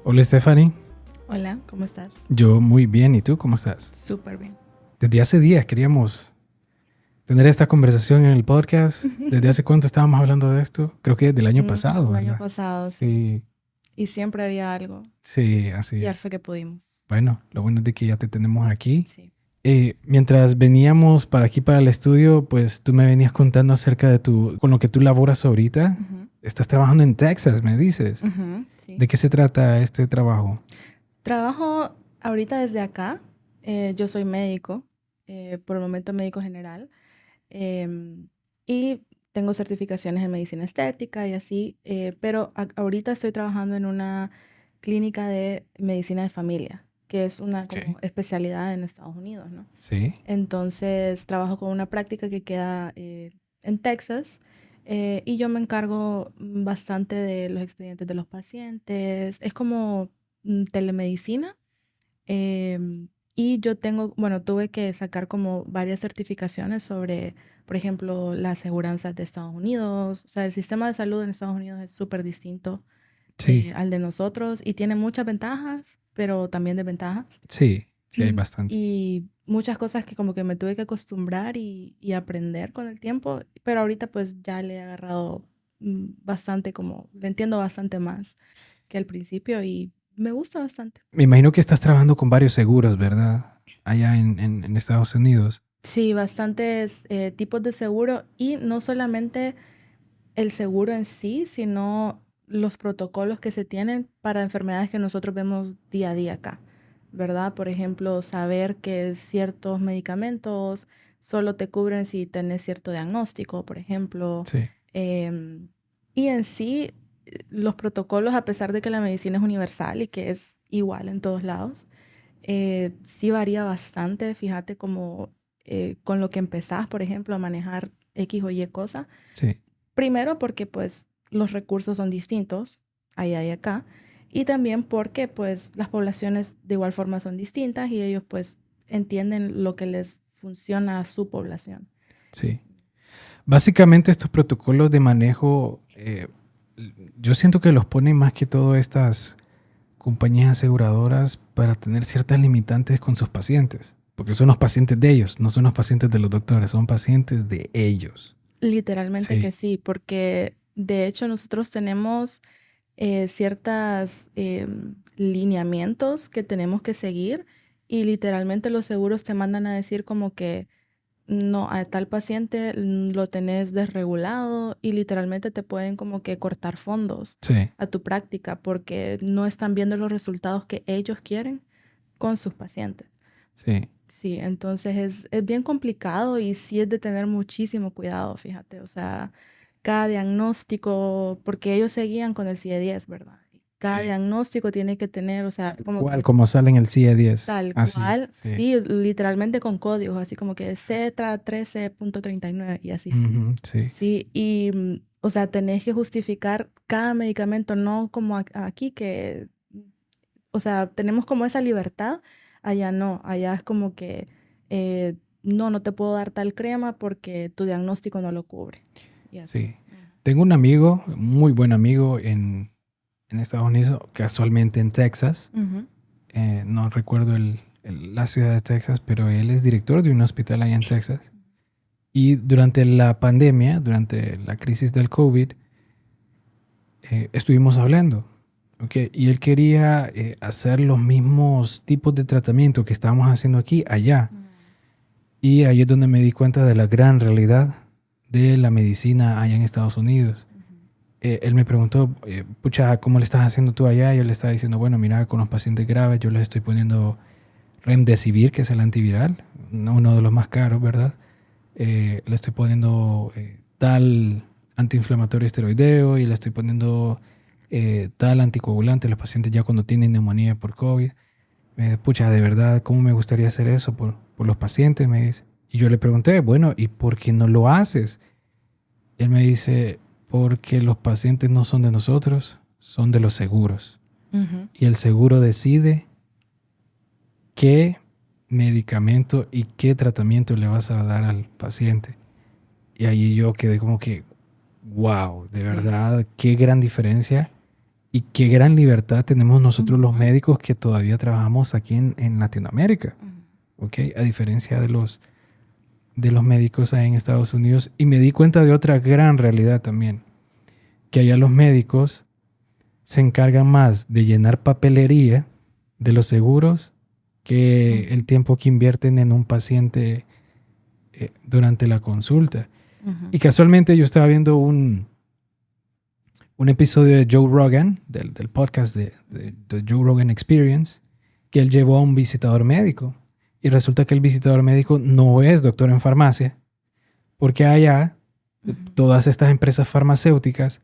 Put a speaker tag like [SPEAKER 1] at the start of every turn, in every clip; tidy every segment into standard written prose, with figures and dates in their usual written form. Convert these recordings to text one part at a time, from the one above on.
[SPEAKER 1] Hola Stephanie,
[SPEAKER 2] Hola, ¿cómo estás?
[SPEAKER 1] yo muy bien, ¿y tú cómo estás?
[SPEAKER 2] Súper bien.
[SPEAKER 1] Desde hace días queríamos tener esta conversación en el podcast. ¿Desde hace cuánto estábamos hablando de esto? Creo que desde el año pasado,
[SPEAKER 2] Como el año
[SPEAKER 1] ¿verdad?
[SPEAKER 2] pasado, sí.
[SPEAKER 1] Sí,
[SPEAKER 2] Y siempre había algo.
[SPEAKER 1] sí, así
[SPEAKER 2] Y
[SPEAKER 1] es.
[SPEAKER 2] hasta que pudimos.
[SPEAKER 1] Bueno, lo bueno es de que ya te tenemos aquí.
[SPEAKER 2] Sí.
[SPEAKER 1] Mientras veníamos para aquí, para el estudio, pues tú me venías contando acerca de con lo que tú laboras ahorita.
[SPEAKER 2] Ujú,
[SPEAKER 1] Estás trabajando en Texas, me dices.
[SPEAKER 2] sí.
[SPEAKER 1] ¿De qué se trata este trabajo?
[SPEAKER 2] Trabajo ahorita desde acá. Yo soy médico, por el momento médico general. Y tengo certificaciones en medicina estética y así. Pero ahorita estoy trabajando en una clínica de medicina de familia, que es una
[SPEAKER 1] Ok.
[SPEAKER 2] como especialidad en Estados Unidos, ¿no?
[SPEAKER 1] Sí,
[SPEAKER 2] Entonces trabajo con una práctica que queda en Texas, y yo me encargo bastante de los expedientes de los pacientes. Es como telemedicina. Y yo tengo, bueno, tuve que sacar como varias certificaciones sobre, por ejemplo, las aseguranzas de Estados Unidos. O sea, el sistema de salud en Estados Unidos es súper distinto
[SPEAKER 1] sí,
[SPEAKER 2] al de nosotros y tiene muchas ventajas, pero también desventajas.
[SPEAKER 1] sí, sí, hay bastantes.
[SPEAKER 2] Y muchas cosas que como que me tuve que acostumbrar y aprender con el tiempo, pero ahorita pues ya le he agarrado bastante, como le entiendo bastante más que al principio y me gusta bastante.
[SPEAKER 1] Me imagino que estás trabajando con varios seguros, ¿verdad? Allá en Estados Unidos.
[SPEAKER 2] Sí, bastantes tipos de seguro y no solamente el seguro en sí, sino los protocolos que se tienen para enfermedades que nosotros vemos día a día acá, ¿verdad? Por ejemplo, saber que ciertos medicamentos solo te cubren si tenés cierto diagnóstico, por ejemplo.
[SPEAKER 1] Sí,
[SPEAKER 2] em, y en sí, los protocolos, a pesar de que la medicina es universal y que es igual en todos lados, sí varía bastante. Fíjate como con lo que empezás, por ejemplo, a manejar X o Y cosa.
[SPEAKER 1] sí,
[SPEAKER 2] Primero porque pues los recursos son distintos allá y acá. Y también porque pues las poblaciones de igual forma son distintas y ellos pues entienden lo que les funciona a su población.
[SPEAKER 1] sí. Básicamente estos protocolos de manejo, yo siento que los ponen más que todo estas compañías aseguradoras para tener ciertas limitantes con sus pacientes, porque son los pacientes de ellos, no son los pacientes de los doctores, son pacientes de ellos.
[SPEAKER 2] Literalmente que
[SPEAKER 1] Sí,
[SPEAKER 2] sí, porque de hecho nosotros tenemos ciertas lineamientos que tenemos que seguir y literalmente los seguros te mandan a decir como que no, a tal paciente lo tenés desregulado y literalmente te pueden como que cortar fondos
[SPEAKER 1] sí,
[SPEAKER 2] a tu práctica porque no están viendo los resultados que ellos quieren con sus pacientes.
[SPEAKER 1] sí.
[SPEAKER 2] Sí, entonces es bien complicado y sí es de tener muchísimo cuidado, fíjate, o sea, cada diagnóstico, porque ellos se guían con el CIE-10, ¿verdad? Cada
[SPEAKER 1] Sí.
[SPEAKER 2] diagnóstico tiene que tener, o sea, como
[SPEAKER 1] ¿Cuál?
[SPEAKER 2] que
[SPEAKER 1] Como sale en el CIE-10.
[SPEAKER 2] tal
[SPEAKER 1] Así,
[SPEAKER 2] cual,
[SPEAKER 1] sí.
[SPEAKER 2] sí, literalmente con códigos, así como que Z13.39 y así.
[SPEAKER 1] Ujú, sí,
[SPEAKER 2] Sí, y o sea, tenés que justificar cada medicamento, no como aquí que, o sea, tenemos como esa libertad, allá no, allá es como que, no, no te puedo dar tal crema porque tu diagnóstico no lo cubre. Y así.
[SPEAKER 1] sí. Tengo un amigo, muy buen amigo en Estados Unidos, casualmente en Texas.
[SPEAKER 2] Ujú,
[SPEAKER 1] No recuerdo la ciudad de Texas, pero él es director de un hospital allá en Texas. Y durante la pandemia, durante la crisis del COVID, estuvimos hablando. ¿Ok? Y él quería hacer los mismos tipos de tratamiento que estábamos haciendo aquí, allá.
[SPEAKER 2] ujú,
[SPEAKER 1] Y ahí es donde me di cuenta de la gran realidad de la medicina allá en Estados Unidos.
[SPEAKER 2] ujú.
[SPEAKER 1] Él me preguntó, pucha, ¿cómo le estás haciendo tú allá? Yo le estaba diciendo, bueno, mira, con los pacientes graves yo les estoy poniendo Remdesivir, que es el antiviral, uno de los más caros, ¿verdad? Le estoy poniendo tal antiinflamatorio esteroideo y le estoy poniendo tal anticoagulante a los pacientes ya cuando tienen neumonía por COVID. Me dice, pucha, de verdad, ¿cómo me gustaría hacer eso por los pacientes? Me dice. Y yo le pregunté, bueno, ¿y por qué no lo haces? Él me dice, porque los pacientes no son de nosotros, son de los seguros.
[SPEAKER 2] Ujú.
[SPEAKER 1] Y el seguro decide qué medicamento y qué tratamiento le vas a dar al paciente. Y ahí yo quedé como que, wow, de
[SPEAKER 2] Sí,
[SPEAKER 1] verdad, qué gran diferencia. Y qué gran libertad tenemos nosotros los
[SPEAKER 2] Ujú.
[SPEAKER 1] médicos que todavía trabajamos aquí en Latinoamérica,
[SPEAKER 2] Ujú.
[SPEAKER 1] ¿ok? A diferencia de los médicos ahí en Estados Unidos. Y me di cuenta de otra gran realidad también, que allá los médicos se encargan más de llenar papelería de los seguros que el
[SPEAKER 2] Ujú.
[SPEAKER 1] tiempo que invierten en un paciente durante la consulta.
[SPEAKER 2] Ujú.
[SPEAKER 1] Y casualmente yo estaba viendo un episodio de Joe Rogan, del podcast de Joe Rogan Experience, que él llevó a un visitador médico. Y resulta que el visitador médico no es doctor en farmacia, porque allá
[SPEAKER 2] Ujú.
[SPEAKER 1] todas estas empresas farmacéuticas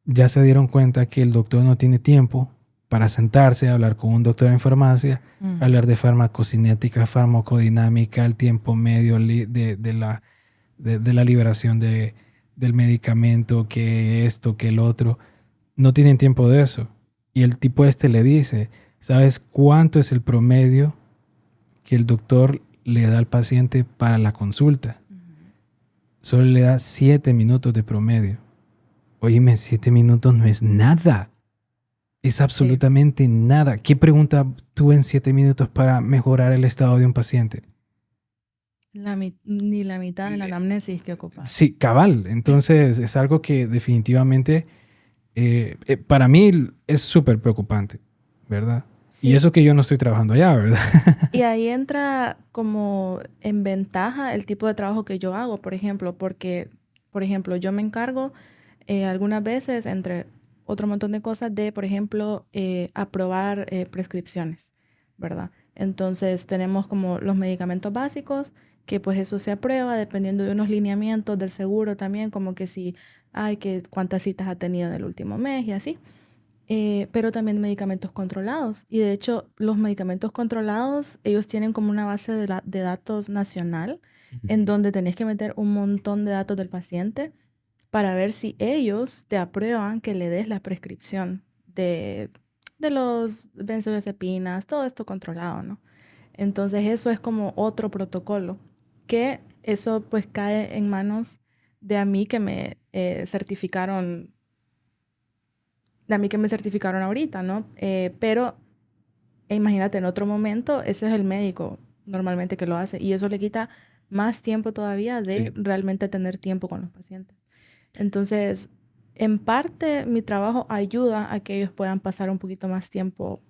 [SPEAKER 1] ya se dieron cuenta que el doctor no tiene tiempo para sentarse a hablar con un doctor en farmacia,
[SPEAKER 2] Ujú.
[SPEAKER 1] hablar de farmacocinética, farmacodinámica, el tiempo medio de la liberación del medicamento, que esto, que el otro. No tienen tiempo de eso. Y el tipo este le dice, ¿sabes cuánto es el promedio que el doctor le da al paciente para la consulta?
[SPEAKER 2] Ujú.
[SPEAKER 1] Solo le da 7 minutos de promedio. Oíme, 7 minutos no es nada. Es
[SPEAKER 2] Sí.
[SPEAKER 1] absolutamente nada. ¿Qué pregunta tú en 7 minutos para mejorar el estado de un paciente?
[SPEAKER 2] Ni la mitad de la anamnesis que ocupas.
[SPEAKER 1] Sí, cabal. Entonces es algo que definitivamente para mí es súper preocupante, ¿verdad? Y
[SPEAKER 2] Sí,
[SPEAKER 1] eso que yo no estoy trabajando allá, ¿verdad?
[SPEAKER 2] y ahí entra como en ventaja el tipo de trabajo que yo hago, por ejemplo, porque, por ejemplo, yo me encargo algunas veces, entre otro montón de cosas, de, por ejemplo, aprobar prescripciones, ¿verdad? Entonces tenemos como los medicamentos básicos, que pues eso se aprueba dependiendo de unos lineamientos del seguro también, como que si hay que cuántas citas ha tenido en el último mes y así. Pero también medicamentos controlados. Y de hecho, los medicamentos controlados, ellos tienen como una base de datos nacional en donde tenés que meter un montón de datos del paciente para ver si ellos te aprueban que le des la prescripción de los benzodiazepinas, todo esto controlado, ¿no? Entonces eso es como otro protocolo, que eso pues cae en manos de a mí que me certificaron de a mí que me certificaron ahorita, ¿no? Pero imagínate, en otro momento, ese es el médico normalmente que lo hace y eso le quita más tiempo todavía de
[SPEAKER 1] Sí.
[SPEAKER 2] realmente tener tiempo con los pacientes. Entonces, en parte, mi trabajo ayuda a que ellos puedan pasar un poquito más tiempo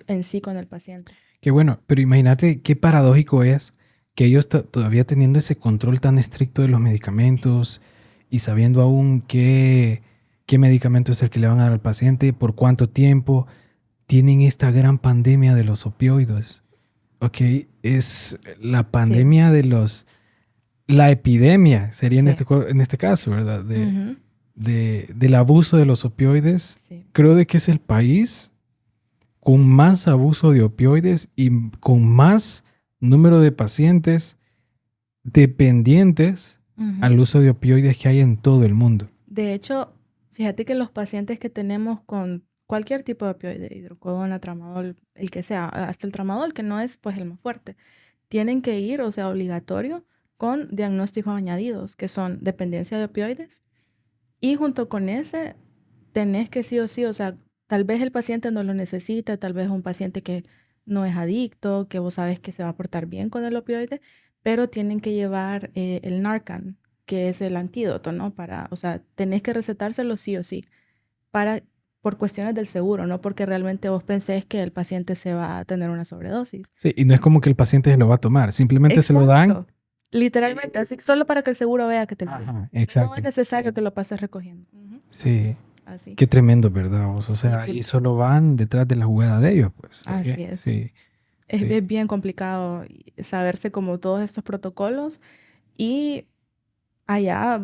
[SPEAKER 2] en sí con el paciente.
[SPEAKER 1] Qué bueno, pero imagínate qué paradójico es que ellos todavía teniendo ese control tan estricto de los medicamentos y sabiendo aún qué medicamento es el que le van a dar al paciente, por cuánto tiempo, tienen esta gran pandemia de los opioides. Ok, es la
[SPEAKER 2] Sí,
[SPEAKER 1] pandemia la epidemia sería
[SPEAKER 2] sí.
[SPEAKER 1] en este caso, ¿verdad?
[SPEAKER 2] Ujú.
[SPEAKER 1] Del abuso de los opioides.
[SPEAKER 2] Sí.
[SPEAKER 1] Creo de que es el país con más abuso de opioides y con más número de pacientes dependientes
[SPEAKER 2] Ujú.
[SPEAKER 1] al uso de opioides que hay en todo el mundo.
[SPEAKER 2] De hecho, fíjate que los pacientes que tenemos con cualquier tipo de opioide, hidrocodona, tramadol, el que sea, hasta el tramadol, que no es pues el más fuerte, tienen que ir, o sea, obligatorio, con diagnósticos añadidos, que son dependencia de opioides. Y junto con ese, tenés que sí o sí, o sea, tal vez el paciente no lo necesita, tal vez es un paciente que no es adicto, que vos sabes que se va a portar bien con el opioide, pero tienen que llevar el Narcan, que es el antídoto, ¿no? Para, o sea, tenés que recetárselo sí o sí, para, por cuestiones del seguro, no porque realmente vos pensés que el paciente se va a tener una sobredosis.
[SPEAKER 1] Sí, y no es como que el paciente se lo va a tomar, simplemente se lo dan.
[SPEAKER 2] Exacto. Literalmente, así, solo para que el seguro vea que te lo dio.
[SPEAKER 1] Ajá,
[SPEAKER 2] No es
[SPEAKER 1] exacto.
[SPEAKER 2] necesario que lo pases recogiendo. Ujú.
[SPEAKER 1] Sí,
[SPEAKER 2] Así.
[SPEAKER 1] qué tremendo, ¿verdad? Vos? O
[SPEAKER 2] Sí,
[SPEAKER 1] sea, y solo van detrás de la jugada de ellos, pues. ¿Ok?
[SPEAKER 2] así es.
[SPEAKER 1] Sí, sí,
[SPEAKER 2] Es bien complicado saberse como todos estos protocolos y allá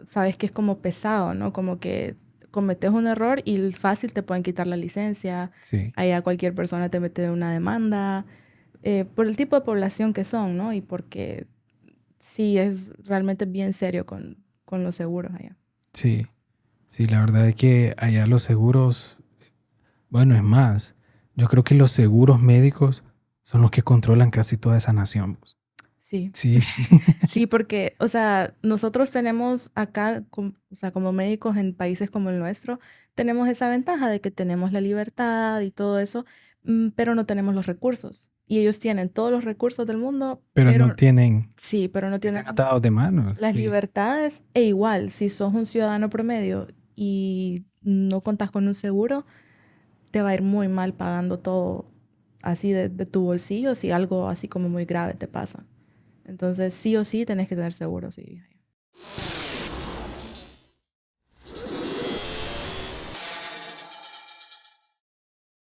[SPEAKER 2] sabes que es como pesado, ¿no? Como que cometes un error y fácil te pueden quitar la licencia,
[SPEAKER 1] sí.
[SPEAKER 2] allá cualquier persona te mete una demanda por el tipo de población que son, ¿no? Y porque sí es realmente bien serio con los seguros allá.
[SPEAKER 1] Sí, sí, la verdad es que allá los seguros, bueno, es más, yo creo que los seguros médicos son los que controlan casi toda esa nación, pues.
[SPEAKER 2] Sí.
[SPEAKER 1] Sí.
[SPEAKER 2] Sí, porque, o sea, nosotros tenemos acá, o sea, como médicos en países como el nuestro, tenemos esa ventaja de que tenemos la libertad y todo eso, pero no tenemos los recursos. Y ellos tienen todos los recursos del mundo,
[SPEAKER 1] Pero no
[SPEAKER 2] pero
[SPEAKER 1] tienen,
[SPEAKER 2] sí, pero no tienen
[SPEAKER 1] están atados de manos,
[SPEAKER 2] las
[SPEAKER 1] sí.
[SPEAKER 2] libertades. E igual, si sos un ciudadano promedio y no contás con un seguro, te va a ir muy mal pagando todo así de tu bolsillo si algo así como muy grave te pasa. Entonces, sí o sí tenés que tener seguro, sí.